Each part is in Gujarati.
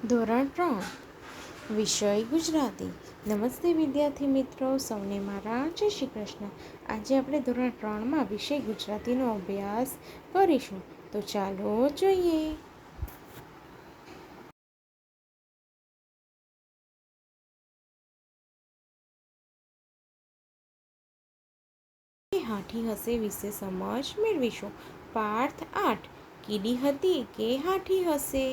ધોરણ 3 વિષય ગુજરાતી। નમસ્તે વિદ્યાર્થી મિત્રો, સૌને મારા જય શ્રી કૃષ્ણ। આજે આપણે ધોરણ 3માં વિષય ગુજરાતીનો અભ્યાસ કરીશું, તો ચાલો જોઈએ। હાથી હસે વિશે સમજ મેળવીશું। પાઠ 8 કીડી હતી કે હાથી હશે।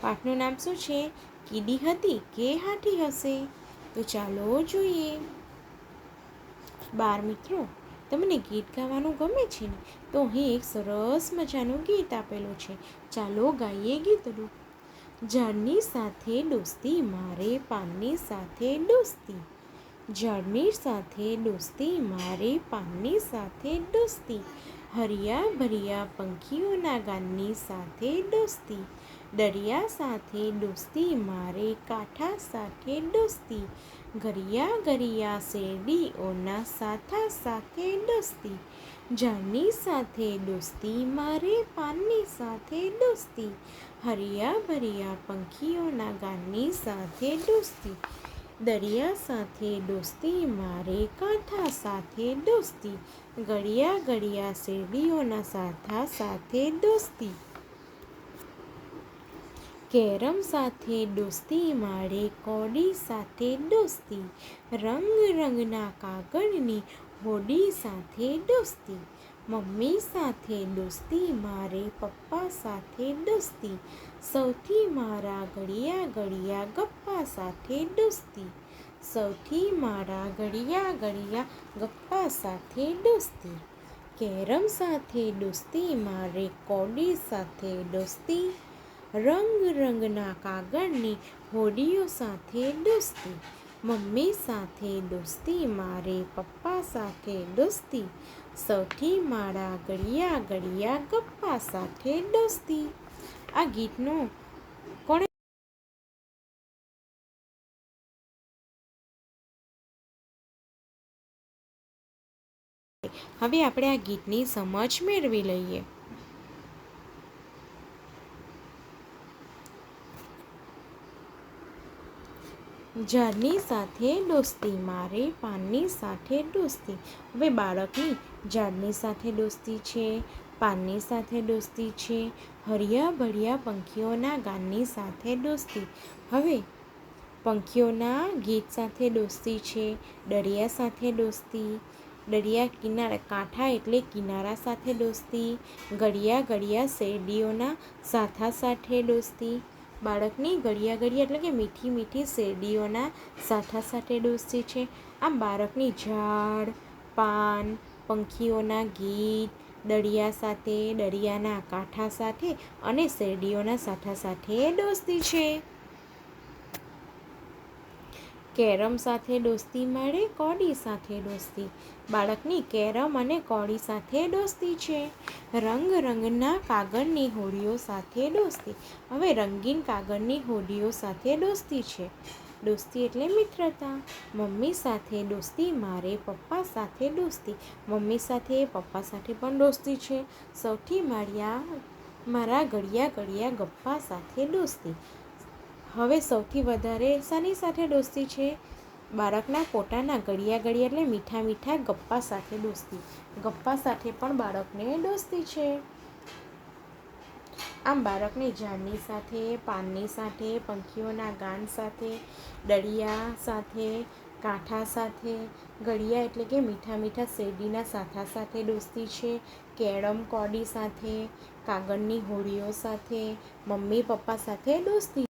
પાઠનું નામ શું છે? કીડી હતી કે હાથી હશે। તો ચાલો જોઈએ। બાળ મિત્રો, તમને ગીત ગાવાનું ગમે છે ને? તો અહીં એક સરસ મજાનું ગીત આપેલું છે, ચાલો ગાઈએ ગીતનું। ઝાડની સાથે દોસ્તી મારે, પાનની સાથે દોસ્તી। ઝાડની સાથે દોસ્તી મારે, પાનની સાથે દોસ્તી। હરિયા ભર્યા પંખીઓના ગાનની સાથે દોસ્તી। દરિયા સાથે દોસ્તી મારે, કાંઠા સાથે દોસ્તી। ગરિયા ગરિયા શેરડીઓના સાથા સાથે દોસ્તી। ઝાડની સાથે દોસ્તી મારે, પાનની સાથે દોસ્તી। હરિયા ભર્યા પંખીઓના ગાનની સાથે દોસ્તી। દરિયા સાથે દોસ્તી મારે, કાંઠા સાથે દોસ્તી। ગળિયા ગળિયા શેરડીઓના સાથા સાથે દોસ્તી। કેરમ સાથે દોસ્તી મારે, કોડી સાથે દોસ્તી। રંગ રંગના કાગળની હોડી સાથે દોસ્તી। મમ્મી સાથે દોસ્તી મારે, પપ્પા સાથે દોસ્તી। સૌથી મારા ઘડિયા ઘડિયા ગપ્પા સાથે દોસ્તી। સૌથી મારા ઘડિયા ઘડિયા ગપ્પા સાથે દોસ્તી। કેરમ સાથે દોસ્તી મારે, કોડી સાથે દોસ્તી। રંગ રંગના કાગળની હોડીઓ સાથે દોસ્તી। મમ્મી સાથે દોસ્તી મારે, પપ્પા સાથે દોસ્તી। સૌથી મારા ઘડિયા ઘડિયા ગપ્પા સાથે દોસ્તી। આ ગીતનો કોણે હવે આપણે આ ગીતની સમજ મેળવી લઈએ। ઝાડની સાથે દોસ્તી મારે, પાનની સાથે દોસ્તી। હવે બાળકની ઝાડની સાથે દોસ્તી છે, પાનની સાથે દોસ્તી છે, હરિયા ભર્યા પંખીઓના ગાનની સાથે દોસ્તી। હવે પંખીઓના ગીત સાથે દોસ્તી છે, દરિયા સાથે દોસ્તી। દરિયા કિનારા કાંઠા એટલે કિનારા સાથે દોસ્તી। ગળિયા ગળિયા શેરડીઓના સાથા સાથે દોસ્તી। બાળકની ગળિયા ગળિયા એટલે કે મીઠી મીઠી શેરડીઓના સાથા સાથે દોસ્તી છે। આમ બાળકની ઝાડ, પાન, પંખીઓના ગીત, દરિયા સાથે, દરિયાના કાંઠા સાથે અને શેરડીઓના સાથા સાથે દોસ્તી છે। કેરમ સાથે દોસ્તી મારે, કોડી સાથે દોસ્તી। બાળકની કેરમ અને કોડી સાથે દોસ્તી છે। રંગ રંગના કાગળની હોડીઓ સાથે દોસ્તી। હવે રંગીન કાગળની હોડીઓ સાથે દોસ્તી છે। દોસ્તી એટલે મિત્રતા। મમ્મી સાથે દોસ્તી મારે, પપ્પા સાથે દોસ્તી। મમ્મી સાથે, પપ્પા સાથે પણ દોસ્તી છે। સૌથી મારા ઘડિયા ઘડિયા ગપ્પા સાથે દોસ્તી। હવે સૌથી વધારે શાની સાથે દોસ્તી છે? બાળકના પોતાના ઘડિયા ઘડિયા એટલે મીઠા મીઠા ગપ્પા સાથે દોસ્તી। ગપ્પા સાથે પણ બાળકને દોસ્તી છે। આમ બાળકને ઝાડની સાથે, પાનની સાથે, પંખીઓના ગાન સાથે, દરિયા સાથે, કાંઠા સાથે, ગળિયા એટલે કે મીઠા મીઠા શેરડીના સાથા સાથે દોસ્તી છે। કેરમ કોડી સાથે, કાગળની હોડીઓ સાથે, મમ્મી પપ્પા સાથે દોસ્તી।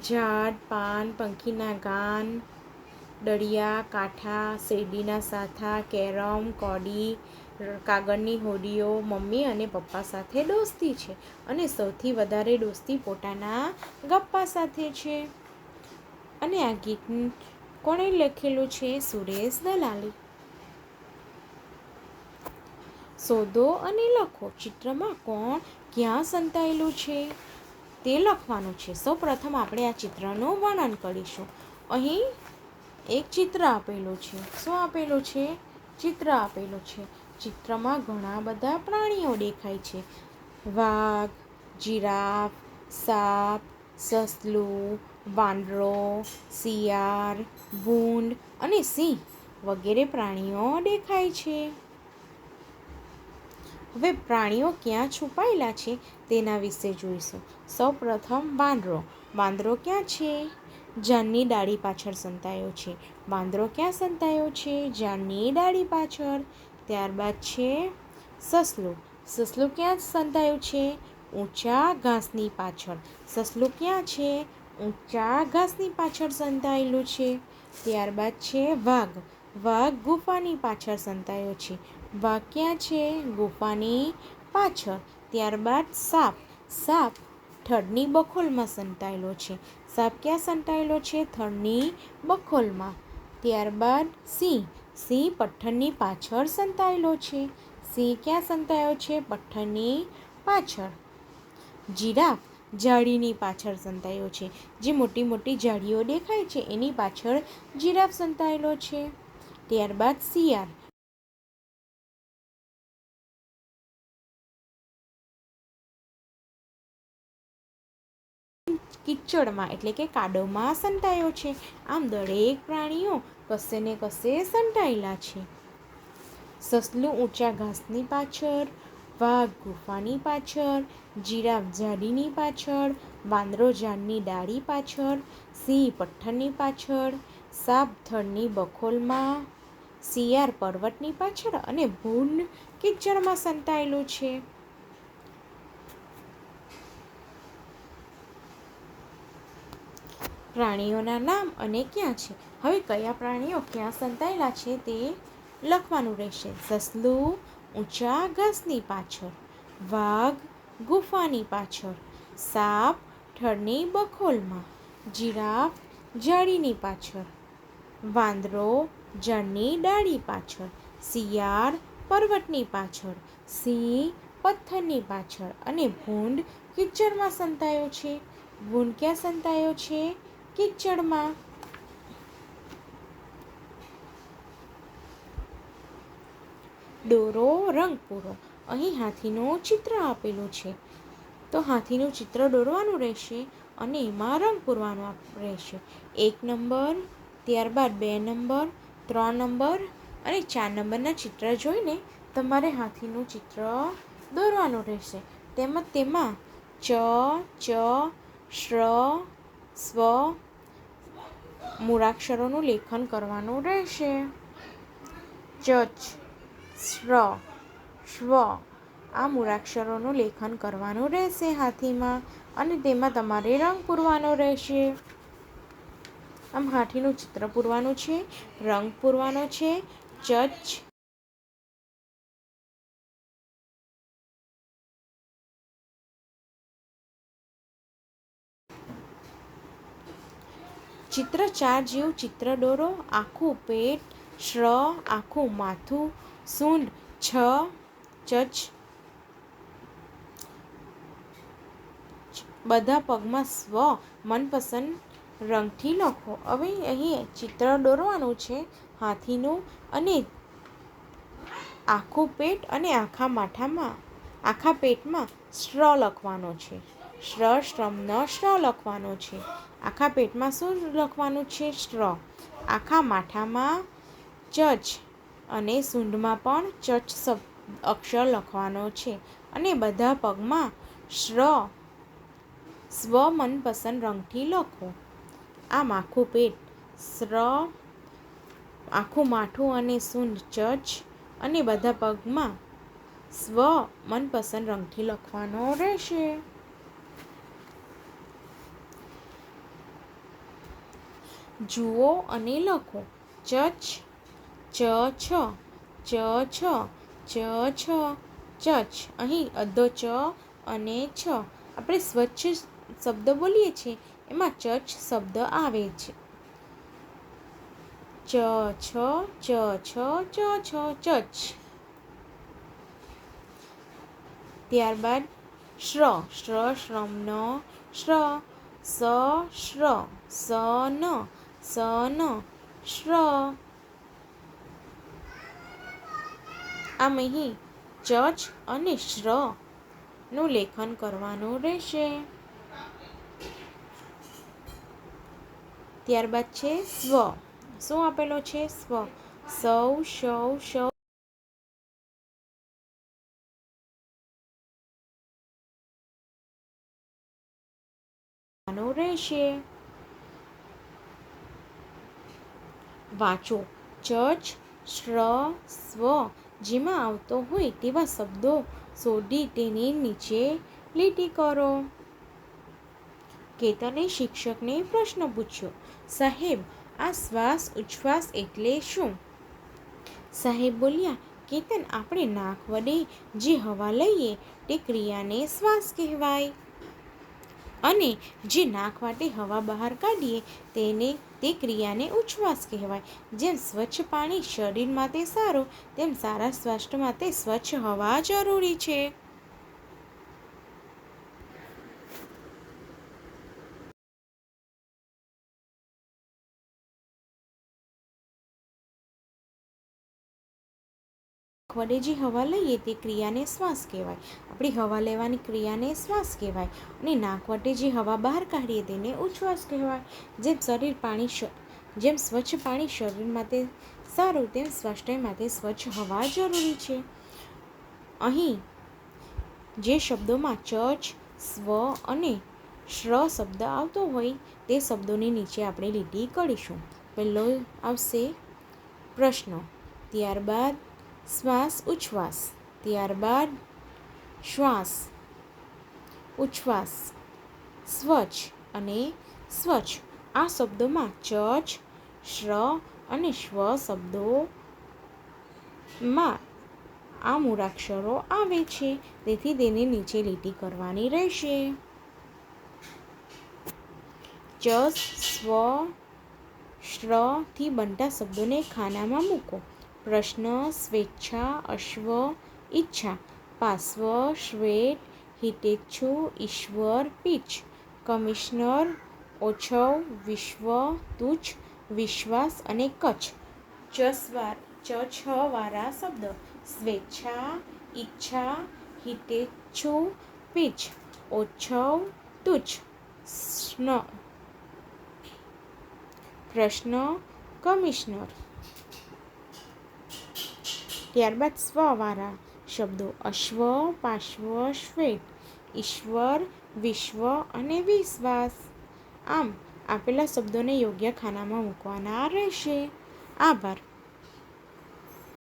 ઝાડ, પાન, પંખીના ગાન, દરિયા કાંઠા, શેરડીના સાથા, કેરમ કોડી, કાગળની હોડીઓ, મમ્મી અને પપ્પા સાથે દોસ્તી છે। અને સૌથી વધારે દોસ્તી પોતાના ગપ્પા સાથે છે। અને આ ગીત કોણે લખેલું છે? સુરેશ દલાલી। શોધો અને લખો। ચિત્રમાં કોણ ક્યાં સંતાયેલું છે તે લખવાનું છે। સૌપ્રથમ આપણે આ ચિત્રનું વર્ણન કરીશું। અહીં એક ચિત્ર આપેલું છે। શું આપેલું છે? ચિત્ર આપેલું છે. ચિત્રમાં ઘણા બધા પ્રાણીઓ દેખાય છે. વાઘ, જીરાફ, સાપ, સસલું, વાંદરો, શિયાળ, ભૂંડ અને સિંહ વગેરે પ્રાણીઓ દેખાય છે. હવે પ્રાણીઓ ક્યાં છુપાયેલા છે તેના વિશે જોઈશું. સૌપ્રથમ વાંદરો. વાંદરો ક્યાં છે? ઝાડની ડાળી પાછળ સંતાયો છે. વાંદરો ક્યાં સંતાયો છે? ઝાડની ડાળી પાછળ. ત્યારબાદ છે સસલું. સસલું ક્યાં સંતાયું છે? ઊંચા ઘાસની પાછળ. સસલું ક્યાં છે? ઊંચા ઘાસની પાછળ સંતાયેલું છે. ત્યારબાદ છે વાઘ. વાઘ ગુફાની પાછળ સંતાયો છે. વાઘ ક્યાં છે? ગુફાની પાછળ. ત્યારબાદ સાપ. સાપ થડની બખોલમાં સંતાયેલો છે. સાપ ક્યાં સંતાયેલો છે? થડની બખોલમાં. ત્યારબાદ સિંહ. સિંહ પથ્થરની પાછળ સંતાયેલો છે. સિંહ ક્યાં સંતાયો છે? પથ્થરની પાછળ. જીરાફ ઝાડીની પાછળ સંતાયો છે. જે મોટી મોટી ઝાડીઓ દેખાય છે એની પાછળ જીરાફ સંતાયેલો છે. ત્યારબાદ શિયાળ. કિચડમાં એટલે કે કાદવમાં સંતાયો છે. આમ દરેક પ્રાણીઓ કશે ને કશે સંતાયેલા છે. સસલું ઊંચા ઘાસની પાછળ, વાઘ ગુફાની પાછળ, જીરાફ ઝાડીની પાછળ, વાંદરો ઝાડની ડાળી પાછળ, સિંહ પથ્થરની પાછળ, સાપ થડની બખોલમાં, શિયાળ પર્વતની પાછળ અને ભૂંડ કિચડમાં સંતાયેલું છે. પ્રાણીઓના નામ અને ક્યાં છે. હવે કયા પ્રાણીઓ ક્યાં સંતાયેલા છે તે લખવાનું રહેશે. સસલું ઊંચા ઘાસની પાછળ, વાઘ ગુફાની પાછળ, સાપ થડની બખોલમાં, જીરાફ ઝાડીની પાછળ, વાંદરો ઝાડની ડાળી પાછળ, શિયાળ પર્વતની પાછળ, સિંહ પથ્થરની પાછળ અને ભૂંડ કિચડમાં સંતાયો છે. ભૂંડ ક્યાં સંતાયો છે? કિચડમાં. દોરો રંગ પૂરો. અહીં હાથીનું ચિત્ર આપેલું છે. તો હાથીનું ચિત્ર દોરવાનું રહેશે અને એમાં રંગ પૂરવાનો રહેશે. 1 નંબર, ત્યારબાદ 2 નંબર, 3 નંબર અને 4 નંબરના ચિત્ર જોઈને તમારે હાથીનું ચિત્ર દોરવાનું રહેશે. તેમાં ચ, ચ, શ્ર, સ્વ મૂળાક્ષરોનું લેખન કરવાનું રહેશે. ચ, શ્ર, સ્વ આ મૂળાક્ષરોનું લેખન કરવાનું રહેશે હાથીમાં અને તેમાં તમારે રંગ પૂરવાનો રહેશે. આમ હાથીનું ચિત્ર પૂરવાનું છે, રંગ પૂરવાનો છે. ચિત્ર 4 જેવું ચિત્ર દોરો. આખું પેટ, શ્ર આખું માથું, સૂંઢ, ચચ બધા પગમાં સ્વ મનપસંદ રંગથી લખો. હવે અહીં ચિત્ર દોરવાનું છે હાથીનું અને આખું પેટ અને આખા પેટમાં શ્ર લખવાનો છે. શ્રમનો શ્ર લખવાનો છે. આખા પેટમાં શું લખવાનું છે? શ્ર. આખા માથામાં ચચ અને સૂંઢમાં પણ ચચ અક્ષર લખવાનો છે અને બધા પગમાં સ્વ મનપસંદ રંગથી લખો. આમ આખું પેટ શ્ર, આખું માથું અને સૂંઢ ચચ અને બધા પગમાં સ્વ મનપસંદ રંગથી લખવાનો રહેશે. જુઓ અને લખો. ચચ, ચ છ, ચ છ, ચ છ, ચચ. અહીં અધો ચ અને છ. આપણે સ્વચ્છ શબ્દ બોલીએ છીએ એમાં ચચ શબ્દ આવે છે. ચ છ, ચ છ, ચ છ, ચચ. ત્યારબાદ શ્ર, શ્રમનો શ્ર, સન, શ્ર. આમ અહીં ચચ અને શ્ર નું લેખન કરવાનું રહેશે. ત્યારબાદ છે સ્વ. શું આપેલો છે? સ્વ. સૌ, શૌ, શૌ રહેશે. વાંચો. ચચ, શ્ર, સ્વ જેમાં આવતો હોય તેવા શબ્દો શોધી તેની નીચે લીટી કરો. કેતને શિક્ષકને પ્રશ્ન પૂછ્યો, સાહેબ, આ શ્વાસ ઉચ્છ્વાસ એટલે શું? સાહેબ બોલ્યા, કેતન, આપણે નાક વડે જે હવા લઈએ તે ક્રિયાને શ્વાસ કહેવાય અને જે નાક વાટે હવા બહાર કાઢીએ તે ક્રિયાને ઉચ્છ્વાસ કહેવાય. જેમ સ્વચ્છ પાણી શરીર માટે સારું, તેમ સારા સ્વાસ્થ્ય માટે સ્વચ્છ હવા જરૂરી છે. વડે જે હવા લઈએ તે ક્રિયાને શ્વાસ કહેવાય. આપણી હવા લેવાની ક્રિયાને શ્વાસ કહેવાય અને નાક વડે જે હવા બહાર કાઢીએ તેને ઉચ્છ્વાસ કહેવાય. જેમ સ્વચ્છ પાણી શરીર માટે સારું, તેમ સ્વાસ્થ્ય માટે સ્વચ્છ હવા જરૂરી છે. અહીં જે શબ્દોમાં ચચ, સ્વ અને શ્ર શબ્દ આવતો હોય તે શબ્દોની નીચે આપણે લીટી કરીશું. પહેલો આવશે પ્રશ્ન, ત્યારબાદ શ્વાસ ઉચ્છ્વાસ, ત્યારબાદ શ્વાસ ઉચ્છ્વાસ, સ્વચ્છ અને સ્વચ્છ. આ શબ્દોમાં ચચ, શ્ર અને સ્વ શબ્દોમાં આ મૂળાક્ષરો આવે છે, તેથી તેની નીચે લીટી કરવાની રહેશે. ચ, સ્વ, શ્ર થી બનતા શબ્દોને ખાનામાં મૂકો. પ્રશ્ન, સ્વેચ્છા, અશ્વ, ઈચ્છા, પાર્શ્વ, શ્વેત, હિતેચ્છુ, ઈશ્વર, પીચ, કમિશનર, ઓછવ, વિશ્વ, તુચ્છ, વિશ્વાસ અને કચ્છ. ચ છ વાળા શબ્દ સ્વેચ્છા, ઈચ્છા, હિતેચ્છુ, પીચ, ઓછવ, તુચ્છ, પ્રશ્ન, કમિશનર. ત્યારબાદ સ્વ વાળા શબ્દો અશ્વ, પાર્શ્વ, શ્વેત, ઈશ્વર, વિશ્વ અને વિશ્વાસ. આમ આપેલા શબ્દોને યોગ્ય ખાનામાં મૂકવાના રહેશે. આભાર.